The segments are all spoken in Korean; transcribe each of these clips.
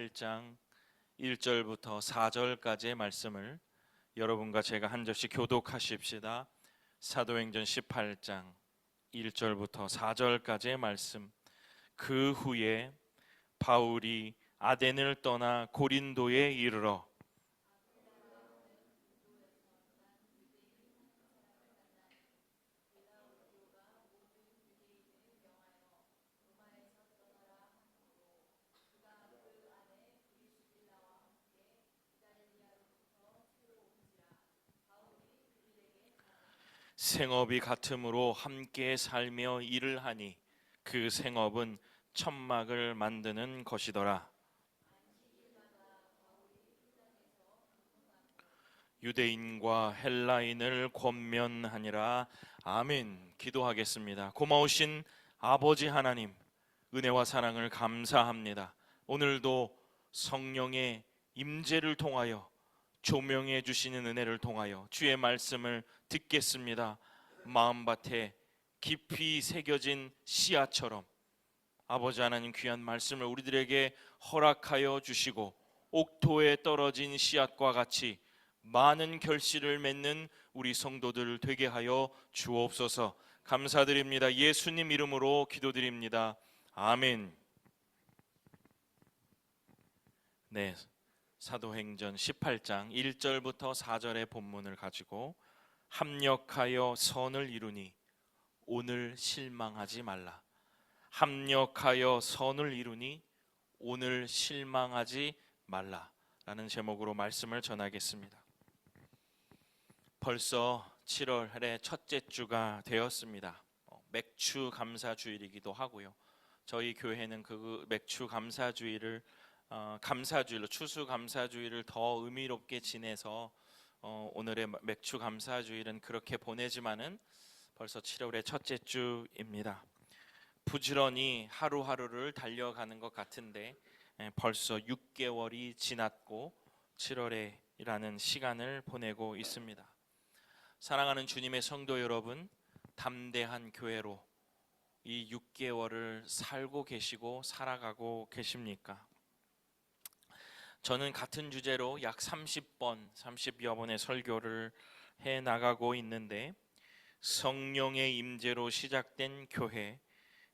18장 1절부터 4절까지의 말씀을 여러분과 제가 한 절씩 교독하십시다. 사도행전 18장 1절부터 4절까지의 말씀. 그 후에 바울이 아덴을 떠나 고린도에 이르러 생업이 같으므로 함께 살며 일을 하니 그 생업은 천막을 만드는 것이더라. 유대인과 헬라인을 권면하니라. 아멘. 기도하겠습니다. 고마우신 아버지 하나님, 은혜와 사랑을 감사합니다. 오늘도 성령의 임재를 통하여 조명해 주시는 은혜를 통하여 주의 말씀을 듣겠습니다. 마음밭에 깊이 새겨진 씨앗처럼 아버지 하나님 귀한 말씀을 우리들에게 허락하여 주시고 옥토에 떨어진 씨앗과 같이 많은 결실을 맺는 우리 성도들 되게 하여 주옵소서. 감사드립니다. 예수님 이름으로 기도드립니다. 아멘. 네, 사도행전 18장 1절부터 4절의 본문을 가지고 합력하여 선을 이루니 오늘 실망하지 말라. 합력하여 선을 이루니 오늘 실망하지 말라 라는 제목으로 말씀을 전하겠습니다. 벌써 7월의 첫째 주가 되었습니다. 맥주 감사주일이기도 하고요. 저희 교회는 그 맥주 감사주일을 감사주일로 추수감사주일을 더 의미롭게 지내서 오늘의 맥주 감사주일은 그렇게 보내지만은 벌써 7월의 첫째 주입니다. 부지런히 하루하루를 달려가는 것 같은데 벌써 6개월이 지났고 7월이라는 시간을 보내고 있습니다. 사랑하는 주님의 성도 여러분, 담대한 교회로 이 6개월을 살고 계시고 살아가고 계십니까? 저는 같은 주제로 약 30여 번의 설교를 해 나가고 있는데 성령의 임재로 시작된 교회,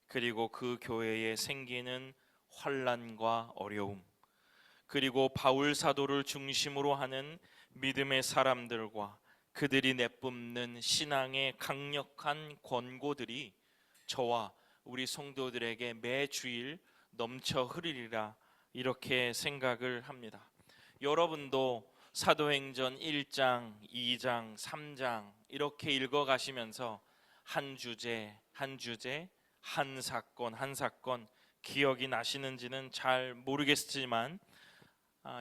그리고 그 교회에 생기는 환난과 어려움, 그리고 바울 사도를 중심으로 하는 믿음의 사람들과 그들이 내뿜는 신앙의 강력한 권고들이 저와 우리 성도들에게 매주일 넘쳐 흐르리라 이렇게 생각을 합니다. 여러분도 사도행전 1장, 2장, 3장 이렇게 읽어가시면서 한 주제, 한 사건 기억이 나시는지는 잘 모르겠지만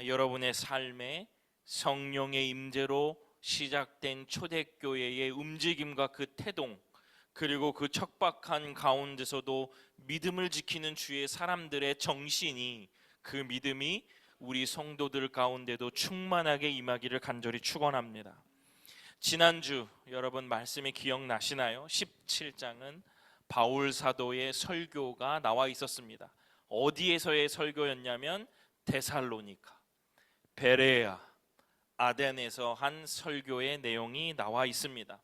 여러분의 삶에 성령의 임재로 시작된 초대교회의 움직임과 그 태동, 그리고 그 척박한 가운데서도 믿음을 지키는 주의 사람들의 정신이, 그 믿음이 우리 성도들 가운데도 충만하게 임하기를 간절히 축원합니다. 지난주 여러분 말씀이 기억나시나요? 17장은 바울 사도의 설교가 나와 있었습니다. 어디에서의 설교였냐면 데살로니가, 베레아, 아덴에서 한 설교의 내용이 나와 있습니다.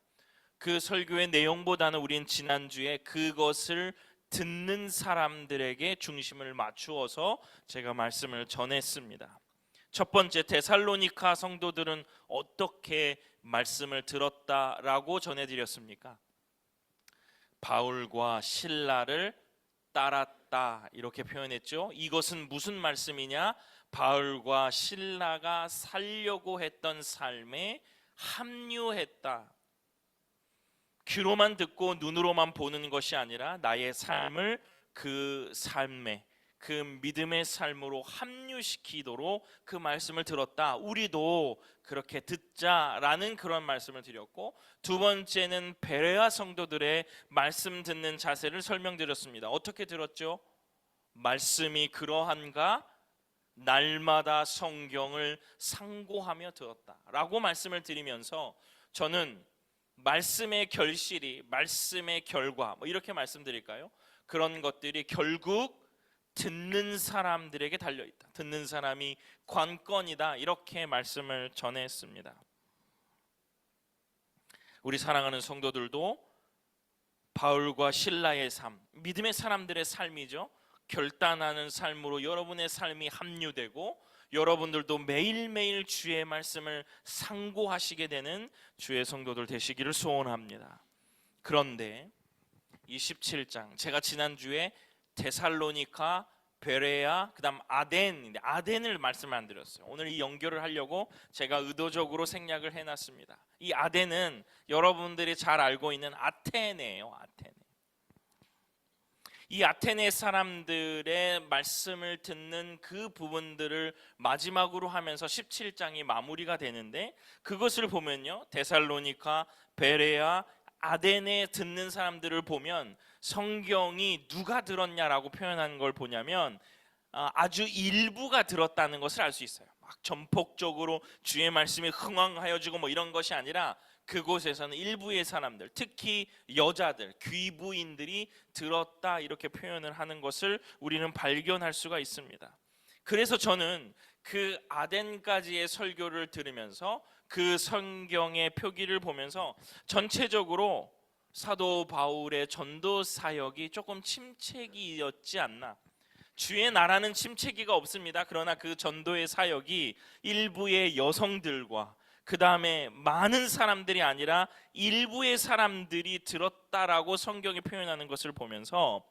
그 설교의 내용보다는 우린 지난주에 그것을 듣는 사람들에게 중심을 맞추어서 제가 말씀을 전했습니다. 첫 번째, 데살로니가 성도들은 어떻게 말씀을 들었다라고 전해드렸습니까? 바울과 실라를 따랐다 이렇게 표현했죠. 이것은 무슨 말씀이냐? 바울과 실라가 살려고 했던 삶에 합류했다. 귀로만 듣고 눈으로만 보는 것이 아니라 나의 삶을 그 삶에, 그 믿음의 삶으로 합류시키도록 그 말씀을 들었다. 우리도 그렇게 듣자라는 그런 말씀을 드렸고, 두 번째는 베레아 성도들의 말씀 듣는 자세를 설명드렸습니다. 어떻게 들었죠? 말씀이 그러한가? 날마다 성경을 상고하며 들었다라고 말씀을 드리면서 저는 말씀의 결실이, 말씀의 결과, 이렇게 말씀드릴까요? 그런 것들이 결국 듣는 사람들에게 달려있다. 듣는 사람이 관건이다. 이렇게 말씀을 전했습니다. 우리 사랑하는 성도들도 바울과 실라의 삶, 믿음의 사람들의 삶이죠. 결단하는 삶으로 여러분의 삶이 합류되고 여러분들도 매일매일 주의 말씀을 상고하시게 되는 주의 성도들 되시기를 소원합니다. 그런데 27장, 제가 지난주에 데살로니가, 베레아, 그 다음 아덴을 말씀 안 드렸어요. 오늘 이 연결을 하려고 제가 의도적으로 생략을 해놨습니다. 이 아덴은 여러분들이 잘 알고 있는 아테네예요. 아테네. 이 아테네 사람들의 말씀을 듣는 그 부분들을 마지막으로 하면서 17장이 마무리가 되는데, 그것을 보면요, 데살로니가, 베레아, 아덴에 듣는 사람들을 보면 성경이 누가 들었냐라고 표현한 걸 보냐면 아주 일부가 들었다는 것을 알 수 있어요. 막 전폭적으로 주의 말씀이 흥왕하여지고 뭐 이런 것이 아니라 그곳에서는 일부의 사람들, 특히 여자들, 귀부인들이 들었다, 이렇게 표현을 하는 것을 우리는 발견할 수가 있습니다. 그래서 저는 그 아덴까지의 설교를 들으면서 그 성경의 표기를 보면서 전체적으로 사도 바울의 전도 사역이 조금 침체기였지 않나. 주의 나라는 침체기가 없습니다. 그러나 그 전도의 사역이 일부의 여성들과 그 다음에 많은 사람들이 아니라 일부의 사람들이 들었다라고 성경이 표현하는 것을 보면서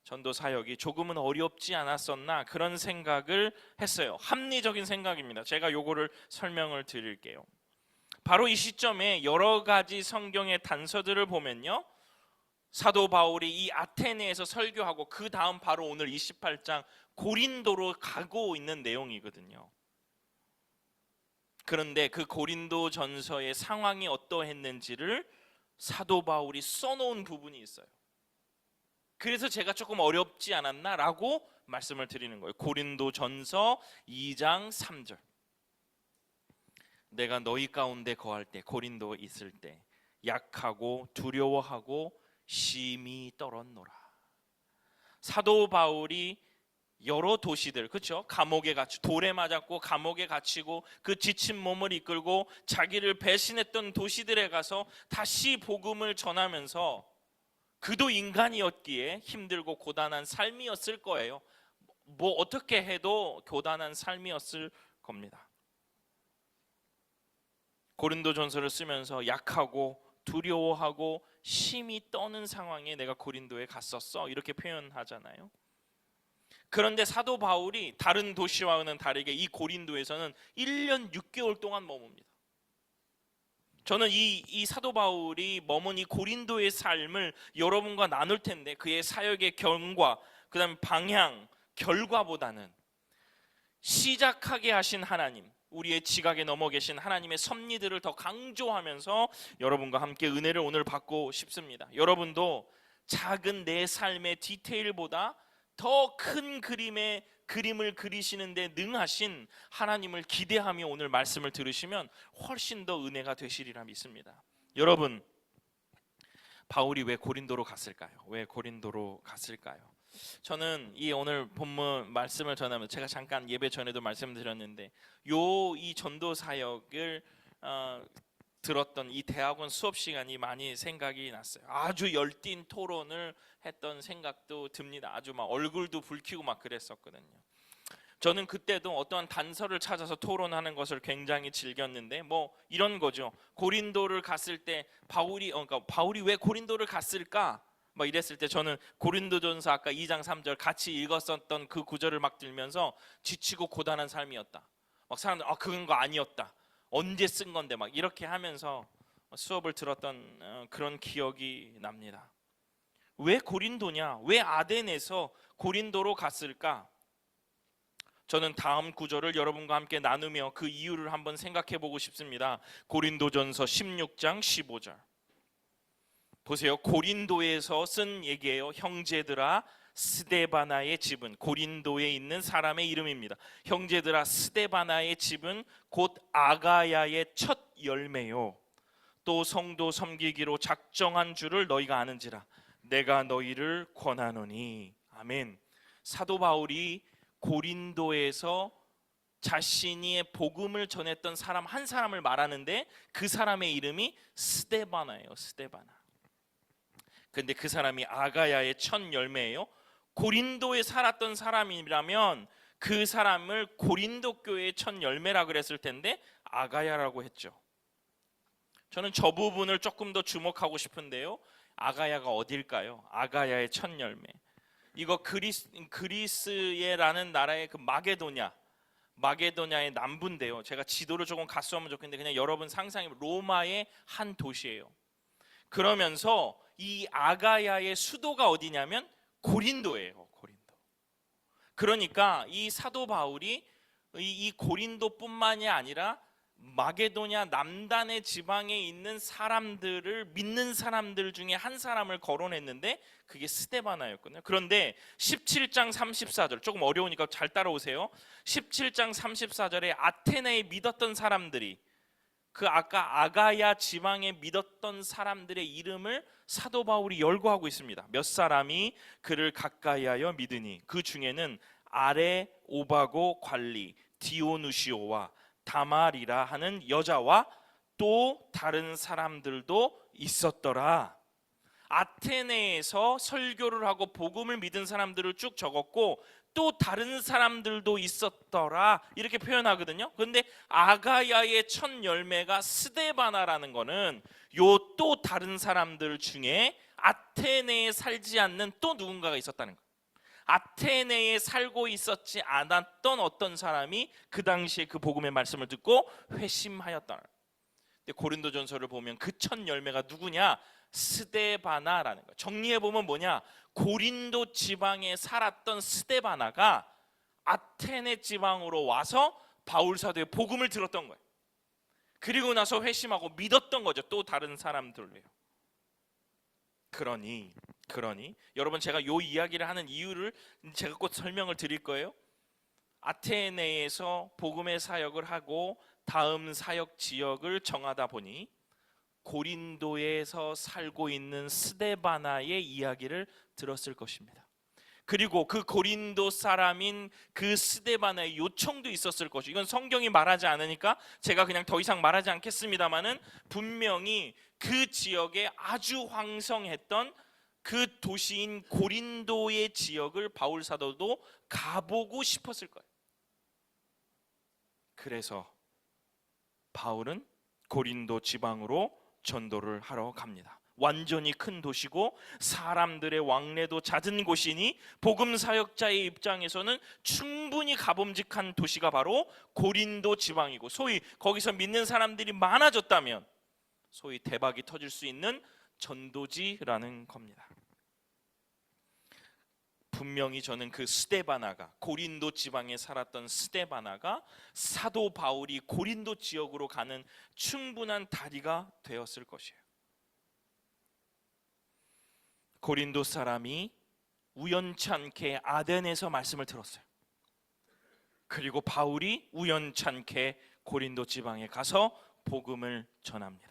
전도 사역이 조금은 어렵지 않았었나, 그런 생각을 했어요. 합리적인 생각입니다. 제가 요거를 설명을 드릴게요. 바로 이 시점에 여러 가지 성경의 단서들을 보면요, 사도 바울이 이 아테네에서 설교하고 그 다음 바로 오늘 28장 고린도로 가고 있는 내용이거든요. 그런데 그 고린도 전서의 상황이 어떠했는지를 사도 바울이 써놓은 부분이 있어요. 그래서 제가 조금 어렵지 않았나 라고 말씀을 드리는 거예요. 고린도 전서 2장 3절. 내가 너희 가운데 거할 때, 고린도에 있을 때 약하고 두려워하고 심히 떨었노라. 사도 바울이 여러 도시들, 그렇죠? 감옥에 갇히고, 돌에 맞았고 감옥에 갇히고 그 지친 몸을 이끌고 자기를 배신했던 도시들에 가서 다시 복음을 전하면서, 그도 인간이었기에 힘들고 고단한 삶이었을 거예요. 뭐 어떻게 해도 고단한 삶이었을 겁니다. 고린도전서를 쓰면서 약하고 두려워하고 심히 떠는 상황에 내가 고린도에 갔었어, 이렇게 표현하잖아요. 그런데 사도 바울이 다른 도시와는 다르게 이 고린도에서는 1년 6개월 동안 머뭅니다. 저는 이 사도 바울이 머문 이 고린도의 삶을 여러분과 나눌 텐데, 그의 사역의 경과, 그 다음에 방향, 결과보다는 시작하게 하신 하나님, 우리의 지각에 넘어 계신 하나님의 섭리들을 더 강조하면서 여러분과 함께 은혜를 오늘 받고 싶습니다. 여러분도 작은 내 삶의 디테일보다 더 큰 그림을 그리시는데 능하신 하나님을 기대하며 오늘 말씀을 들으시면 훨씬 더 은혜가 되시리라 믿습니다. 여러분, 바울이 왜 고린도로 갔을까요? 왜 고린도로 갔을까요? 저는 이 오늘 본문 말씀을 전하면서 제가 잠깐 예배 전에도 말씀드렸는데, 이 전도 사역을 들었던 이 대학원 수업 시간이 많이 생각이 났어요. 아주 열띤 토론을 했던 생각도 듭니다. 아주 막 얼굴도 붉히고 막 그랬었거든요. 저는 그때도 어떠한 단서를 찾아서 토론하는 것을 굉장히 즐겼는데, 뭐 이런 거죠. 고린도를 갔을 때 그러니까 바울이 왜 고린도를 갔을까? 막 이랬을 때 저는 고린도전서 아까 2장 3절 같이 읽었었던 그 구절을 막 들면서 지치고 고단한 삶이었다. 막 사람들 그건 거 아니었다. 언제 쓴 건데 막 이렇게 하면서 수업을 들었던 그런 기억이 납니다. 왜 고린도냐? 왜 아덴에서 고린도로 갔을까? 저는 다음 구절을 여러분과 함께 나누며 그 이유를 한번 생각해 보고 싶습니다. 고린도전서 16장 15절. 보세요. 고린도에서 쓴 얘기예요. 형제들아, 스데바나의 집은, 고린도에 있는 사람의 이름입니다. 형제들아, 스데바나의 집은 곧 아가야의 첫 열매요, 또 성도 섬기기로 작정한 줄을 너희가 아는지라 내가 너희를 권하노니. 아멘. 사도 바울이 고린도에서 자신이 복음을 전했던 사람 한 사람을 말하는데 그 사람의 이름이 스데바나예요. 스데바나. 근데 그 사람이 아가야의 첫 열매예요. 고린도에 살았던 사람이라면 그 사람을 고린도 교회의 첫 열매라 그랬을 텐데 아가야라고 했죠. 저는 저 부분을 조금 더 주목하고 싶은데요. 아가야가 어딜까요? 아가야의 첫 열매. 이거 그리스라는 나라의 그 마게도냐의 남부인데요. 제가 지도를 조금 갔으면 좋겠는데 그냥 여러분 상상해 로마의 한 도시예요. 그러면서 이 아가야의 수도가 어디냐면 고린도예요. 고린도. 그러니까 이 사도 바울이 이 고린도뿐만이 아니라 마게도냐 남단의 지방에 있는 사람들을 믿는 사람들 중에 한 사람을 거론했는데 그게 스데바나였거든요. 그런데 17장 34절 조금 어려우니까 잘 따라오세요. 17장 34절에 아테네에 믿었던 사람들이 그 아까 아가야 지방에 믿었던 사람들의 이름을 사도 바울이 열거하고 있습니다. 몇 사람이 그를 가까이하여 믿으니 그 중에는 아레오바고 관리 디오누시오와 다말이라 하는 여자와 또 다른 사람들도 있었더라. 아테네에서 설교를 하고 복음을 믿은 사람들을 쭉 적었고 또 다른 사람들도 있었더라 이렇게 표현하거든요. 그런데 아가야의 첫 열매가 스데바나라는 거는 요 또 다른 사람들 중에 아테네에 살지 않는 또 누군가가 있었다는 거예요. 아테네에 살고 있었지 않았던 어떤 사람이 그 당시에 그 복음의 말씀을 듣고 회심하였다. 근데 고린도전서를 보면 그 첫 열매가 누구냐? 스데바나라는 거예요. 정리해 보면 뭐냐? 고린도 지방에 살았던 스데바나가 아테네 지방으로 와서 바울 사도의 복음을 들었던 거예요. 그리고 나서 회심하고 믿었던 거죠. 또 다른 사람들로요. 그러니 여러분 제가 요 이야기를 하는 이유를 제가 곧 설명을 드릴 거예요. 아테네에서 복음의 사역을 하고 다음 사역 지역을 정하다 보니 고린도에서 살고 있는 스데바나의 이야기를 들었을 것입니다. 그리고 그 고린도 사람인 그 스데바나의 요청도 있었을 것이고 이건 성경이 말하지 않으니까 제가 그냥 더 이상 말하지 않겠습니다만은 분명히 그 지역에 아주 황성했던 그 도시인 고린도의 지역을 바울 사도도 가보고 싶었을 거예요. 그래서 바울은 고린도 지방으로 전도를 하러 갑니다. 완전히 큰 도시고 사람들의 왕래도 잦은 곳이니 복음 사역자의 입장에서는 충분히 가봄직한 도시가 바로 고린도 지방이고 소위 거기서 믿는 사람들이 많아졌다면 소위 대박이 터질 수 있는 전도지라는 겁니다. 분명히 저는 그 스데바나가 고린도 지방에 살았던 스데바나가 사도 바울이 고린도 지역으로 가는 충분한 다리가 되었을 것이에요. 고린도 사람이 우연치 않게 아덴에서 말씀을 들었어요. 그리고 바울이 우연치 않게 고린도 지방에 가서 복음을 전합니다.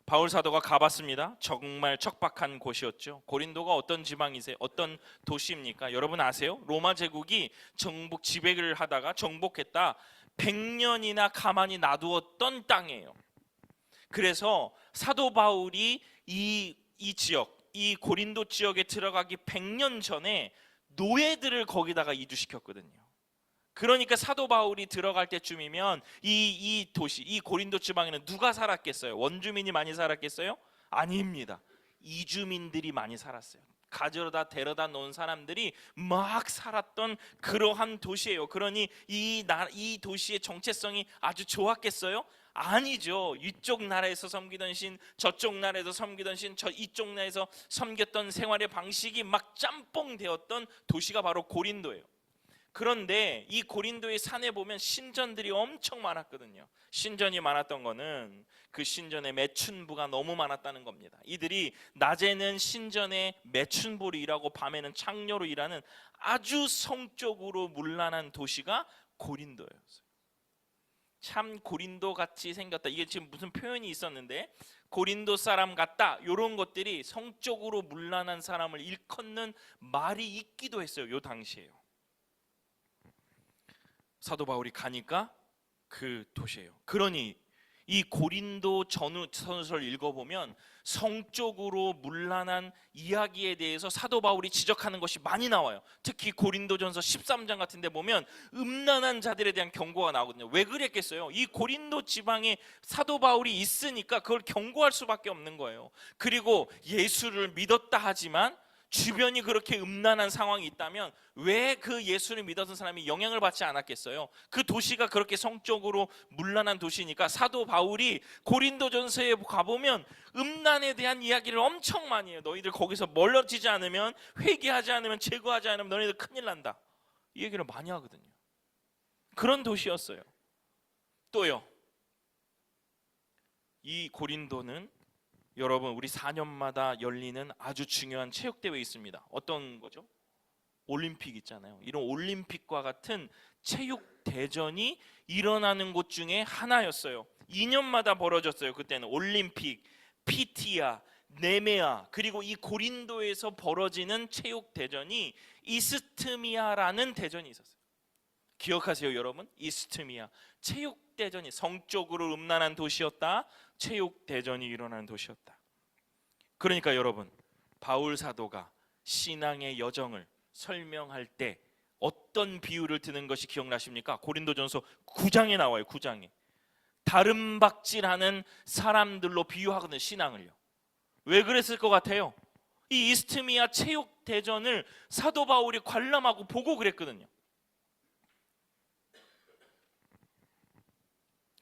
바울 사도가 가봤습니다. 정말 척박한 곳이었죠. 고린도가 어떤 지방이세요? 어떤 도시입니까? 여러분 아세요? 로마 제국이 정복 지배를 하다가 정복했다 100년이나 가만히 놔두었던 땅이에요. 그래서 사도 바울이 이 지역, 이 고린도 지역에 들어가기 100년 전에 노예들을 거기다가 이주시켰거든요. 그러니까 사도 바울이 들어갈 때쯤이면 이 도시, 이 고린도 지방에는 누가 살았겠어요? 원주민이 많이 살았겠어요? 아닙니다. 이주민들이 많이 살았어요. 가져다 데려다 놓은 사람들이 막 살았던 그러한 도시예요. 그러니 이 도시의 정체성이 아주 좋았겠어요? 아니죠. 이쪽 나라에서 섬기던 신, 저쪽 나라에서 섬기던 신, 이쪽 나라에서 섬겼던 생활의 방식이 막 짬뽕 되었던 도시가 바로 고린도예요. 그런데 이 고린도의 산에 보면 신전들이 엄청 많았거든요. 신전이 많았던 거는 그 신전에 매춘부가 너무 많았다는 겁니다. 이들이 낮에는 신전에 매춘부로 일하고 밤에는 창녀로 일하는 아주 성적으로 문란한 도시가 고린도였어요. 참 고린도 같이 생겼다. 이게 지금 무슨 표현이 있었는데 고린도 사람 같다. 이런 것들이 성적으로 문란한 사람을 일컫는 말이 있기도 했어요. 요 당시에요. 사도 바울이 가니까 그 도시예요. 그러니 이 고린도 전서를 읽어보면 성적으로 문란한 이야기에 대해서 사도 바울이 지적하는 것이 많이 나와요. 특히 고린도전서 13장 같은 데 보면 음란한 자들에 대한 경고가 나오거든요. 왜 그랬겠어요? 이 고린도 지방에 사도 바울이 있으니까 그걸 경고할 수밖에 없는 거예요. 그리고 예수를 믿었다 하지만 주변이 그렇게 음란한 상황이 있다면 왜 그 예수를 믿었던 사람이 영향을 받지 않았겠어요? 그 도시가 그렇게 성적으로 문란한 도시니까 사도 바울이 고린도전서에 가보면 음란에 대한 이야기를 엄청 많이 해요. 너희들 거기서 멀어지지 않으면, 회개하지 않으면, 제거하지 않으면 너희들 큰일 난다. 이 얘기를 많이 하거든요. 그런 도시였어요. 또요, 이 고린도는 여러분 우리 4년마다 열리는 아주 중요한 체육대회 있습니다. 어떤 거죠? 올림픽 있잖아요. 이런 올림픽과 같은 체육대전이 일어나는 곳 중에 하나였어요. 2년마다 벌어졌어요. 그때는 올림픽, 피티아, 네메아, 그리고 이 고린도에서 벌어지는 체육대전이 이스트미아라는 대전이 있었어요. 기억하세요 여러분? 이스트미아, 체육대전이 성적으로 음란한 도시였다. 체육대전이 일어나는 도시였다. 그러니까 여러분, 바울 사도가 신앙의 여정을 설명할 때 어떤 비유를 드는 것이 기억나십니까? 고린도전서 9장에 나와요. 9장에 다름박질하는 사람들로 비유하거든요. 신앙을요. 왜 그랬을 것 같아요? 이 이스트미아 체육대전을 사도 바울이 관람하고 보고 그랬거든요.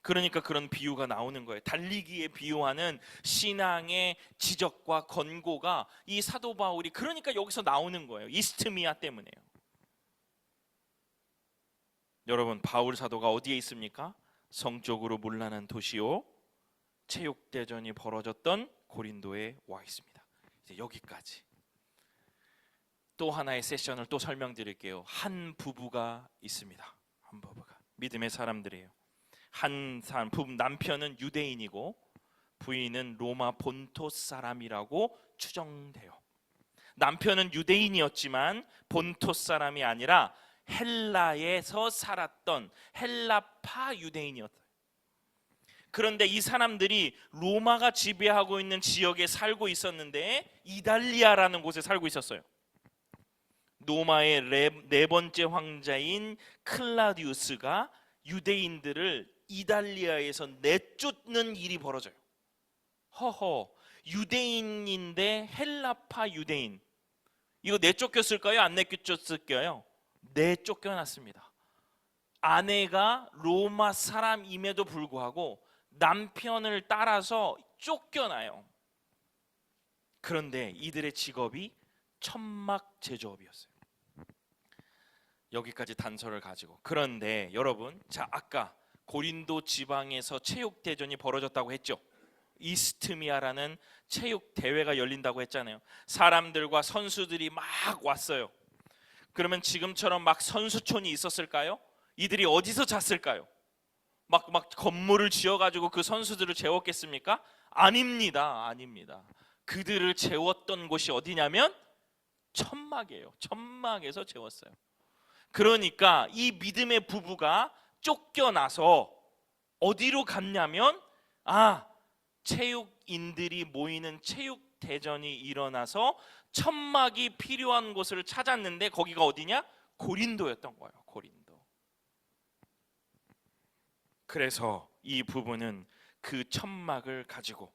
그러니까 그런 비유가 나오는 거예요. 달리기에 비유하는 신앙의 지적과 권고가 이 사도 바울이 그러니까 여기서 나오는 거예요. 이스트미아 때문에요. 여러분, 바울 사도가 어디에 있습니까? 성적으로 문란한 도시요, 체육대전이 벌어졌던 고린도에 와 있습니다. 이제 여기까지. 또 하나의 세션을 또 설명드릴게요. 한 부부가 있습니다. 한 부부가 믿음의 사람들이에요. 한 사람, 남편은 유대인이고 부인은 로마 본토 사람이라고 추정돼요. 남편은 유대인이었지만 본토 사람이 아니라 헬라에서 살았던 헬라파 유대인이었어요. 그런데 이 사람들이 로마가 지배하고 있는 지역에 살고 있었는데 이달리아라는 곳에 살고 있었어요. 로마의 네 번째 황자인 클라디우스가 유대인들을 이달리아에서 내쫓는 일이 벌어져요. 허허, 유대인인데 헬라파 유대인, 이거 내쫓겼을까요? 안 내쫓겼을까요? 내쫓겨났습니다. 아내가 로마 사람임에도 불구하고 남편을 따라서 쫓겨나요. 그런데 이들의 직업이 천막 제조업이었어요. 여기까지 단서를 가지고. 그런데 여러분, 자, 아까 고린도 지방에서 체육대전이 벌어졌다고 했죠. 이스트미아라는 체육대회가 열린다고 했잖아요. 사람들과 선수들이 막 왔어요. 그러면 지금처럼 막 선수촌이 있었을까요? 이들이 어디서 잤을까요? 막 건물을 지어가지고 그 선수들을 재웠겠습니까? 아닙니다. 아닙니다. 그들을 재웠던 곳이 어디냐면 천막이에요. 천막에서 재웠어요. 그러니까 이 믿음의 부부가 쫓겨나서 어디로 갔냐면, 체육인들이 모이는 체육대전이 일어나서 천막이 필요한 곳을 찾았는데 거기가 어디냐? 고린도였던 거예요. 고린도. 그래서 이 부부는 그 천막을 가지고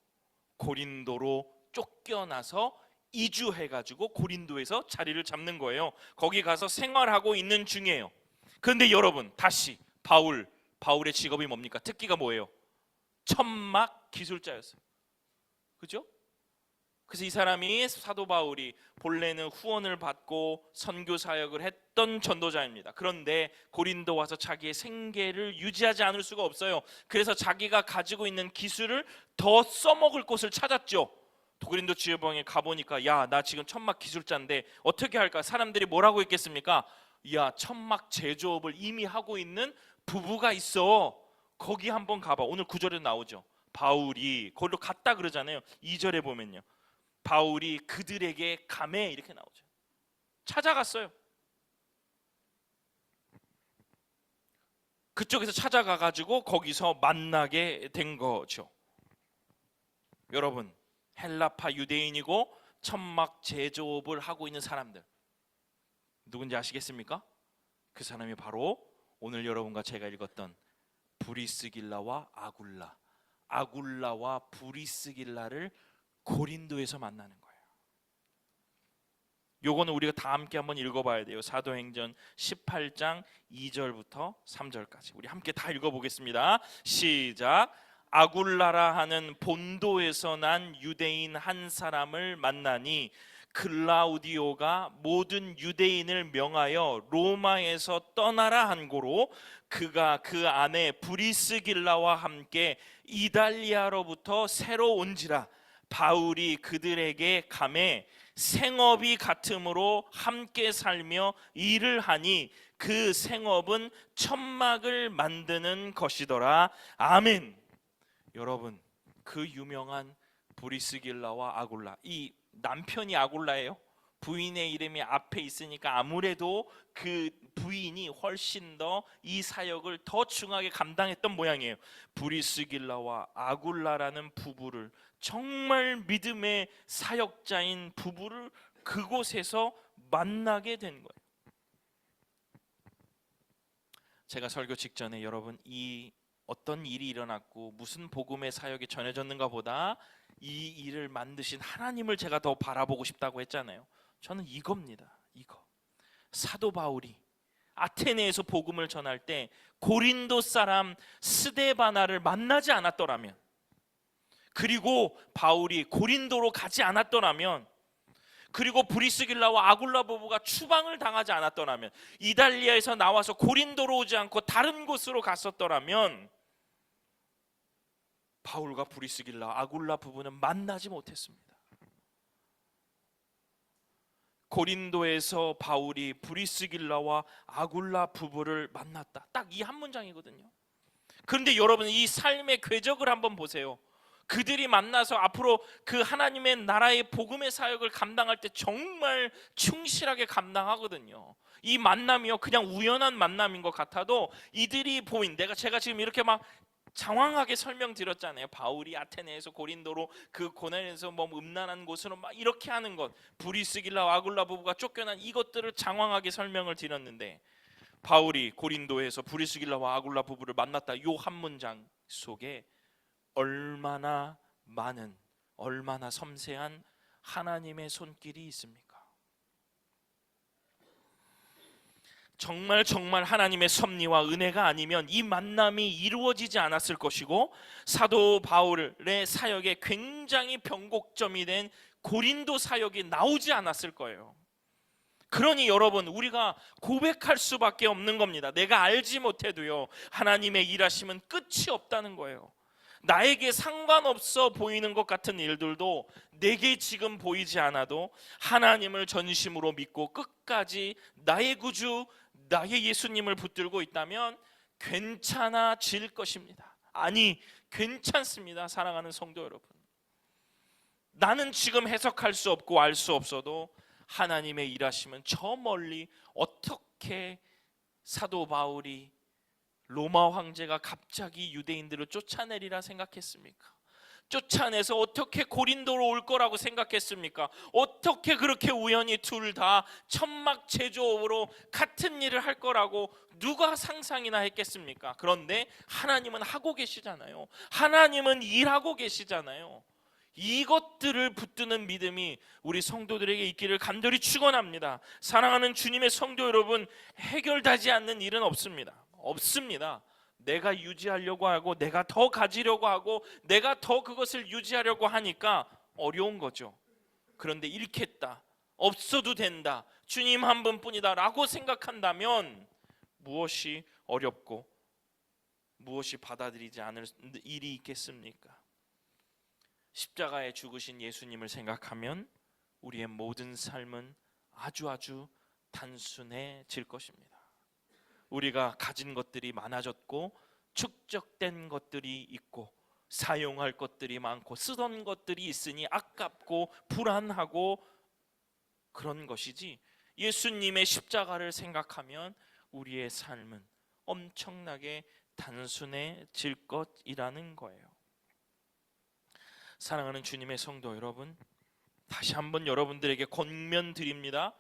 고린도로 쫓겨나서 이주해가지고 고린도에서 자리를 잡는 거예요. 거기 가서 생활하고 있는 중이에요. 그런데 여러분, 다시 바울의 직업이 뭡니까? 특기가 뭐예요? 천막 기술자였어요. 그죠? 그래서 이 사람이, 사도 바울이 본래는 후원을 받고 선교 사역을 했던 전도자입니다. 그런데 고린도 와서 자기의 생계를 유지하지 않을 수가 없어요. 그래서 자기가 가지고 있는 기술을 더 써먹을 곳을 찾았죠. 고린도 지방에 가보니까, 야, 나 지금 천막 기술자인데 어떻게 할까? 사람들이 뭐라고 했겠습니까? 야, 천막 제조업을 이미 하고 있는 부부가 있어. 거기 한번 가봐. 오늘 9절에 나오죠. 바울이 거기로 갔다 그러잖아요. 2절에 보면요, 바울이 그들에게 가매 이렇게 나오죠. 찾아갔어요. 그쪽에서 찾아가 가지고 거기서 만나게 된 거죠. 여러분, 헬라파 유대인이고 천막 제조업을 하고 있는 사람들 누군지 아시겠습니까? 그 사람이 바로 오늘 여러분과 제가 읽었던 브리스길라와 아굴라, 아굴라와 브리스길라를 고린도에서 만나는 거예요. 요거는 우리가 다 함께 한번 읽어봐야 돼요. 사도행전 18장 2절부터 3절까지 우리 함께 다 읽어보겠습니다. 시작. 아굴라라 하는 본도에서 난 유대인 한 사람을 만나니 클라우디오가 모든 유대인을 명하여 로마에서 떠나라 한 고로 그가 그 안에 브리스길라와 함께 이달리아로부터 새로 온지라. 바울이 그들에게 가매 생업이 같으므로 함께 살며 일을 하니 그 생업은 천막을 만드는 것이더라. 아멘. 여러분, 그 유명한 브리스길라와 아굴라, 이 남편이 아굴라예요. 부인의 이름이 앞에 있으니까 아무래도 그 부인이 훨씬 더 이 사역을 더 중하게 감당했던 모양이에요. 브리스길라와 아굴라라는 부부를, 정말 믿음의 사역자인 부부를 그곳에서 만나게 된 거예요. 제가 설교 직전에 여러분, 이 어떤 일이 일어났고 무슨 복음의 사역이 전해졌는가 보다 이 일을 만드신 하나님을 제가 더 바라보고 싶다고 했잖아요. 저는 이겁니다. 이거. 사도 바울이 아테네에서 복음을 전할 때 고린도 사람 스데바나를 만나지 않았더라면, 그리고 바울이 고린도로 가지 않았더라면, 그리고 브리스길라와 아굴라 부부가 추방을 당하지 않았더라면, 이달리아에서 나와서 고린도로 오지 않고 다른 곳으로 갔었더라면 바울과 브리스길라, 아굴라 부부는 만나지 못했습니다. 고린도에서 바울이 브리스길라와 아굴라 부부를 만났다. 딱 이 한 문장이거든요. 그런데 여러분, 이 삶의 궤적을 한번 보세요. 그들이 만나서 앞으로 그 하나님의 나라의 복음의 사역을 감당할 때 정말 충실하게 감당하거든요. 이 만남이요, 그냥 우연한 만남인 것 같아도 이들이 보인, 제가 지금 이렇게 막 장황하게 설명드렸잖아요. 바울이 아테네에서 고린도로, 그 고난에서 뭐 음란한 곳으로 막 이렇게 하는 것, 브리스길라와 아굴라 부부가 쫓겨난 이것들을 장황하게 설명을 드렸는데, 바울이 고린도에서 브리스길라와 아굴라 부부를 만났다, 요 한 문장 속에 얼마나 많은, 얼마나 섬세한 하나님의 손길이 있습니까? 정말 하나님의 섭리와 은혜가 아니면 이 만남이 이루어지지 않았을 것이고, 사도 바울의 사역에 굉장히 변곡점이 된 고린도 사역이 나오지 않았을 거예요. 그러니 여러분, 우리가 고백할 수밖에 없는 겁니다. 내가 알지 못해도요, 하나님의 일하심은 끝이 없다는 거예요. 나에게 상관없어 보이는 것 같은 일들도 내게 지금 보이지 않아도 하나님을 전심으로 믿고 끝까지 나의 구주, 나의 예수님을 붙들고 있다면 괜찮아질 것입니다. 아니, 괜찮습니다. 사랑하는 성도 여러분, 나는 지금 해석할 수 없고 알 수 없어도 하나님의 일하심은 저 멀리, 어떻게 사도 바울이 로마 황제가 갑자기 유대인들을 쫓아내리라 생각했습니까? 쫓아내서 어떻게 고린도로 올 거라고 생각했습니까? 어떻게 그렇게 우연히 둘 다 천막 제조업으로 같은 일을 할 거라고 누가 상상이나 했겠습니까? 그런데 하나님은 하고 계시잖아요. 하나님은 일하고 계시잖아요. 이것들을 붙드는 믿음이 우리 성도들에게 있기를 간절히 축원합니다. 사랑하는 주님의 성도 여러분, 해결되지 않는 일은 없습니다. 내가 유지하려고 하고, 내가 더 가지려고 하고, 내가 더 그것을 유지하려고 하니까 어려운 거죠. 그런데 잃겠다, 없어도 된다, 주님 한 분뿐이다 라고 생각한다면 무엇이 어렵고 무엇이 받아들이지 않을 일이 있겠습니까? 십자가에 죽으신 예수님을 생각하면 우리의 모든 삶은 아주 단순해질 것입니다. 우리가 가진 것들이 많아졌고 축적된 것들이 있고 사용할 것들이 많고 쓰던 것들이 있으니 아깝고 불안하고 그런 것이지, 예수님의 십자가를 생각하면 우리의 삶은 엄청나게 단순해질 것이라는 거예요. 사랑하는 주님의 성도 여러분, 다시 한번 여러분들에게 권면드립니다.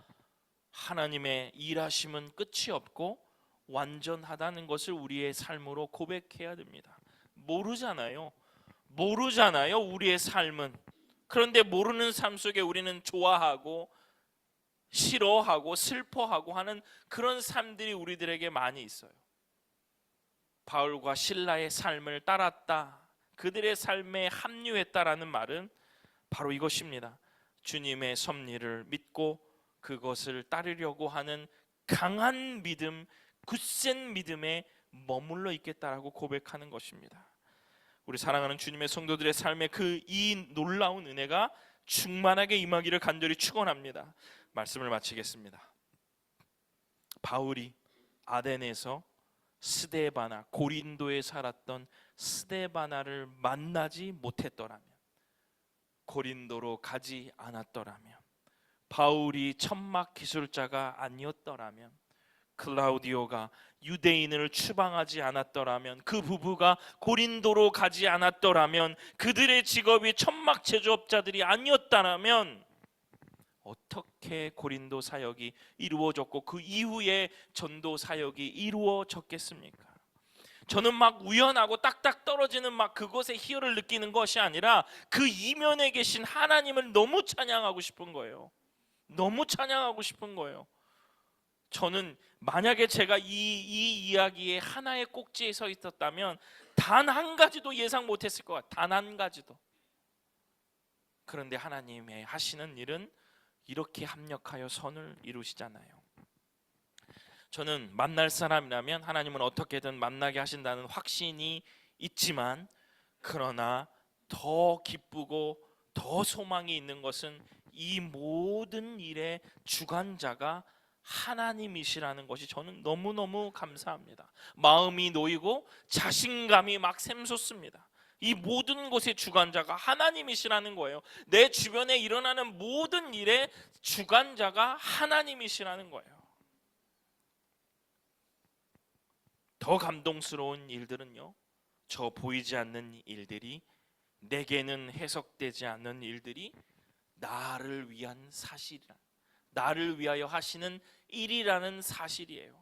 하나님의 일하심은 끝이 없고 완전하다는 것을 우리의 삶으로 고백해야 됩니다. 모르잖아요. 우리의 삶은. 그런데 모르는 삶 속에 우리는 좋아하고 싫어하고 슬퍼하고 하는 그런 삶들이 우리들에게 많이 있어요. 바울과 실라의 삶을 따랐다, 그들의 삶에 합류했다라는 말은 바로 이것입니다. 주님의 섭리를 믿고 그것을 따르려고 하는 강한 믿음, 굳센 믿음에 머물러 있겠다라고 고백하는 것입니다. 우리 사랑하는 주님의 성도들의 삶에 이 놀라운 은혜가 충만하게 임하기를 간절히 축원합니다. 말씀을 마치겠습니다. 바울이 아덴에서 스데바나, 고린도에 살았던 스데바나를 만나지 못했더라면, 고린도로 가지 않았더라면, 바울이 천막 기술자가 아니었더라면, 클라우디오가 유대인을 추방하지 않았더라면, 그 부부가 고린도로 가지 않았더라면, 그들의 직업이 천막 제조업자들이 아니었다면 어떻게 고린도 사역이 이루어졌고 그 이후에 전도 사역이 이루어졌겠습니까? 저는 막 우연하고 딱딱 떨어지는 막 그것의 희열을 느끼는 것이 아니라 그 이면에 계신 하나님을 너무 찬양하고 싶은 거예요. 너무 찬양하고 싶은 거예요. 저는 만약에 제가 이 이야기의 하나의 꼭지에 서 있었다면 단 한 가지도 예상 못했을 것 같아요. 단 한 가지도. 그런데 하나님의 하시는 일은 이렇게 합력하여 선을 이루시잖아요. 저는 만날 사람이라면 하나님은 어떻게든 만나게 하신다는 확신이 있지만, 그러나 더 기쁘고 더 소망이 있는 것은 이 모든 일의 주관자가 하나님이시라는 것이 저는 너무너무 감사합니다. 마음이 놓이고 자신감이 막 샘솟습니다. 이 모든 것의 주관자가 하나님이시라는 거예요. 내 주변에 일어나는 모든 일의 주관자가 하나님이시라는 거예요. 더 감동스러운 일들은요, 저 보이지 않는 일들이, 내게는 해석되지 않는 일들이 나를 위한 사실이라, 나를 위하여 하시는 일이라는 사실이에요.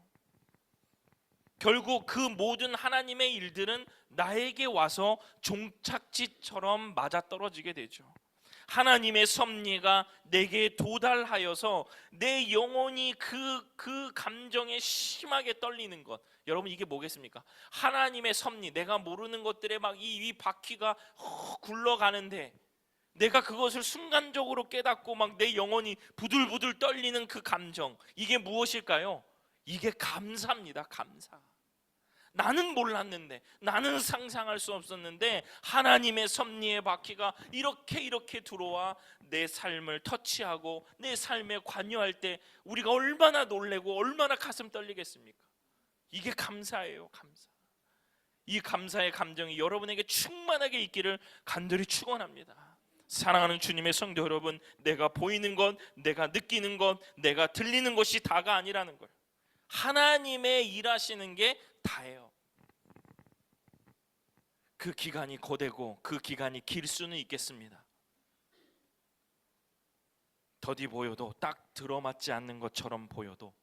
결국 그 모든 하나님의 일들은 나에게 와서 종착지처럼 맞아떨어지게 되죠. 하나님의 섭리가 내게 도달하여서 내 영혼이 그 감정에 심하게 떨리는 것, 여러분 이게 뭐겠습니까? 하나님의 섭리, 내가 모르는 것들에 막 이 바퀴가 굴러가는데 내가 그것을 순간적으로 깨닫고 막 내 영혼이 부들부들 떨리는 그 감정, 이게 무엇일까요? 이게 감사입니다. 감사. 나는 몰랐는데, 나는 상상할 수 없었는데 하나님의 섭리의 바퀴가 이렇게 들어와 내 삶을 터치하고 내 삶에 관여할 때 우리가 얼마나 놀래고 얼마나 가슴 떨리겠습니까? 이게 감사예요. 감사. 이 감사의 감정이 여러분에게 충만하게 있기를 간절히 축원합니다. 사랑하는 주님의 성도 여러분, 내가 보이는 것, 내가 느끼는 것, 내가 들리는 것이 다가 아니라는 거예요. 하나님의 일하시는 게 다예요. 그 기간이 고되고 그 기간이 길 수는 있겠습니다. 더디 보여도, 딱 들어맞지 않는 것처럼 보여도,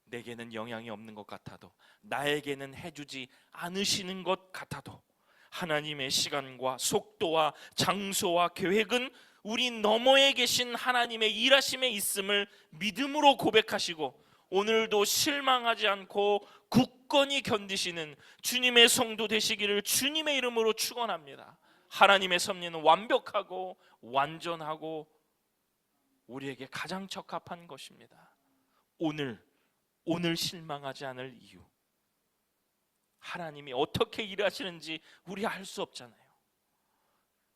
내게는 영향이 없는 것 같아도, 나에게는 해주지 않으시는 것 같아도, 하나님의 시간과 속도와 장소와 계획은 우리 너머에 계신 하나님의 일하심에 있음을 믿음으로 고백하시고, 오늘도 실망하지 않고 굳건히 견디시는 주님의 성도 되시기를 주님의 이름으로 축원합니다. 하나님의 섭리는 완벽하고 완전하고 우리에게 가장 적합한 것입니다. 오늘 실망하지 않을 이유, 하나님이 어떻게 일하시는지 우리 알 수 없잖아요.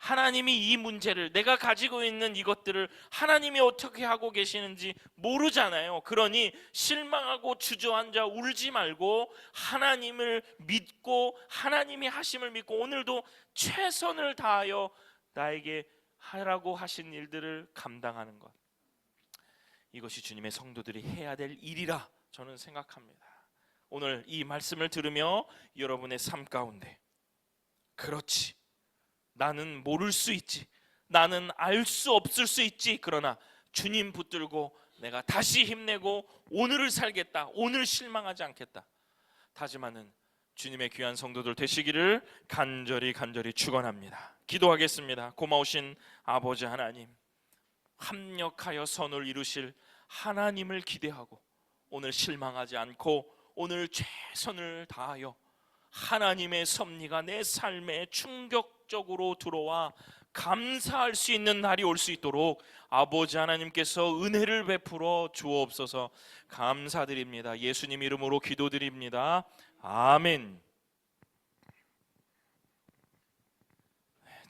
하나님이 이 문제를, 내가 가지고 있는 이것들을 하나님이 어떻게 하고 계시는지 모르잖아요. 그러니 실망하고 주저앉아 울지 말고 하나님을 믿고 하나님이 하심을 믿고 오늘도 최선을 다하여 나에게 하라고 하신 일들을 감당하는 것, 이것이 주님의 성도들이 해야 될 일이라 저는 생각합니다. 오늘 이 말씀을 들으며 여러분의 삶 가운데, 그렇지, 나는 모를 수 있지, 나는 알 수 없을 수 있지, 그러나 주님 붙들고 내가 다시 힘내고 오늘을 살겠다, 오늘 실망하지 않겠다 다짐하는 주님의 귀한 성도들 되시기를 간절히 축원합니다. 기도하겠습니다. 고마우신 아버지 하나님, 합력하여 선을 이루실 하나님을 기대하고 오늘 실망하지 않고 오늘 최선을 다하여 하나님의 섭리가 내 삶에 충격적으로 들어와 감사할 수 있는 날이 올 수 있도록 아버지 하나님께서 은혜를 베풀어 주옵소서. 감사드립니다. 예수님 이름으로 기도드립니다. 아멘.